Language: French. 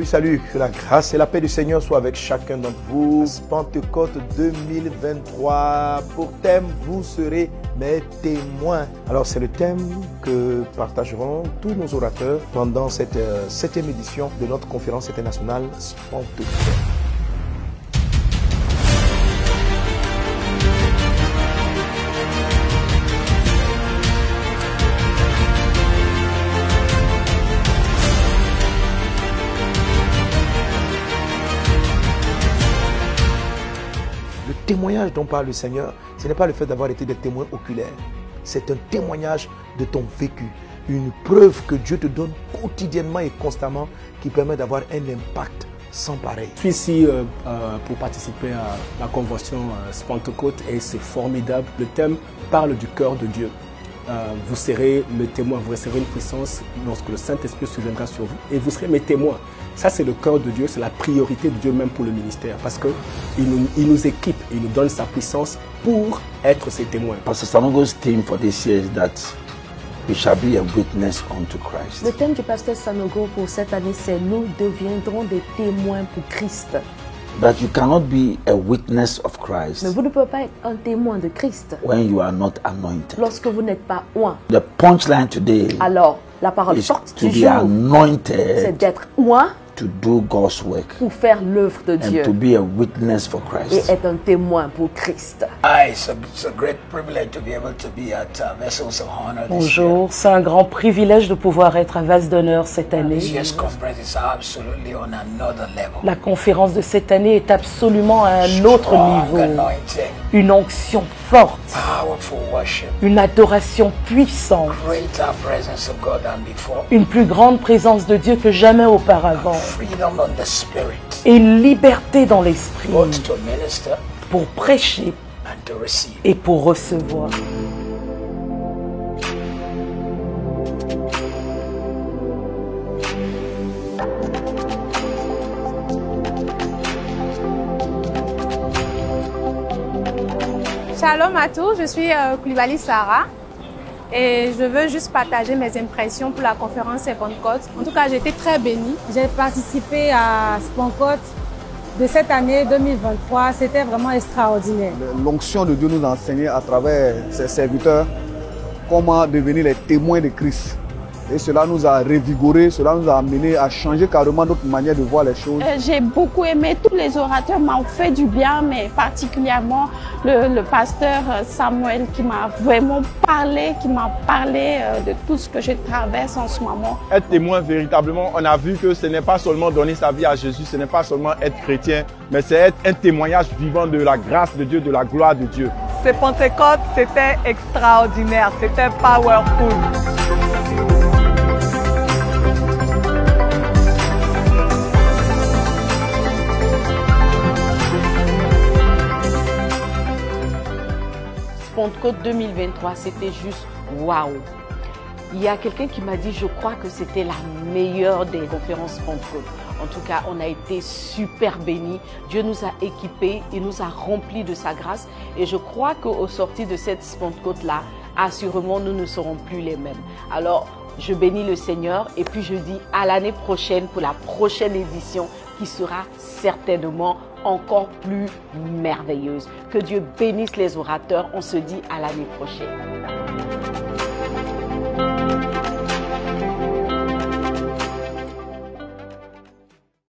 Salut, que la grâce et la paix du Seigneur soient avec chacun d'entre vous. Pentecôte 2023, pour thème, vous serez mes témoins. Alors c'est le thème que partageront tous nos orateurs pendant cette 7e édition de notre conférence internationale Pentecôte. Le témoignage dont parle le Seigneur, ce n'est pas le fait d'avoir été des témoins oculaires. C'est un témoignage de ton vécu. Une preuve que Dieu te donne quotidiennement et constamment qui permet d'avoir un impact sans pareil. Je suis ici pour participer à la convention Pentecôte et c'est formidable. Le thème parle du cœur de Dieu. Vous serez mes témoins, vous recevrez une puissance lorsque le Saint-Esprit surviendra sur vous et vous serez mes témoins. Ça, c'est le cœur de Dieu, c'est la priorité de Dieu même pour le ministère parce qu'il nous équipe, il nous donne sa puissance pour être ses témoins. Pastor Sanogo's theme for this year is that we shall be a witness unto Christ. Le thème du pasteur Sanogo pour cette année, c'est nous deviendrons des témoins pour Christ. But you cannot be a witness of Christ. Mais vous ne pouvez pas être un témoin de Christ when you are not anointed. Lorsque vous n'êtes pas oint. The punchline today Alors, la parole is forte to du be jour, anointed c'est d'être oint to do God's work pour faire l'œuvre de Dieu and to be a witness for et Christ. être un témoin pour Christ. It's a great privilege to be able to be at Vessels of Honor this year. Bonjour, c'est un grand privilège de pouvoir être à Vase d'honneur cette année. This year's conference is absolutely on another level. La conférence de cette année est absolument à un autre Strong niveau. anointing, Une onction forte, powerful worship, une adoration puissante, greater presence of God than before, une plus grande présence de Dieu que jamais auparavant freedom on the spirit, et une liberté dans l'esprit both to minister pour prêcher and to receive. et pour recevoir. Shalom à tous, je suis Koulibaly Sarah et je veux juste partager mes impressions pour la conférence Pentecôte. En tout cas, j'ai été très bénie. J'ai participé à Pentecôte de cette année 2023, c'était vraiment extraordinaire. L'onction de Dieu nous a enseigné à travers ses serviteurs comment devenir les témoins de Christ. Et cela nous a revigoré, cela nous a amené à changer carrément notre manière de voir les choses. J'ai beaucoup aimé, tous les orateurs m'ont fait du bien, mais particulièrement le pasteur Samuel qui m'a vraiment parlé, de tout ce que je traverse en ce moment. Être témoin véritablement, on a vu que ce n'est pas seulement donner sa vie à Jésus, ce n'est pas seulement être chrétien, mais c'est être un témoignage vivant de la grâce de Dieu, de la gloire de Dieu. Ce Pentecôte, c'était extraordinaire, c'était powerful. Pentecôte 2023, c'était juste waouh. Il y a quelqu'un qui m'a dit, je crois que c'était la meilleure des conférences Pentecôte. En tout cas, on a été super bénis. Dieu nous a équipés, il nous a remplis de sa grâce. Et je crois qu'au sorti de cette Pentecôte-là, assurément, nous ne serons plus les mêmes. Alors, je bénis le Seigneur et puis je dis à l'année prochaine pour la prochaine édition qui sera certainement encore plus merveilleuse. Que Dieu bénisse les orateurs. On se dit à l'année prochaine.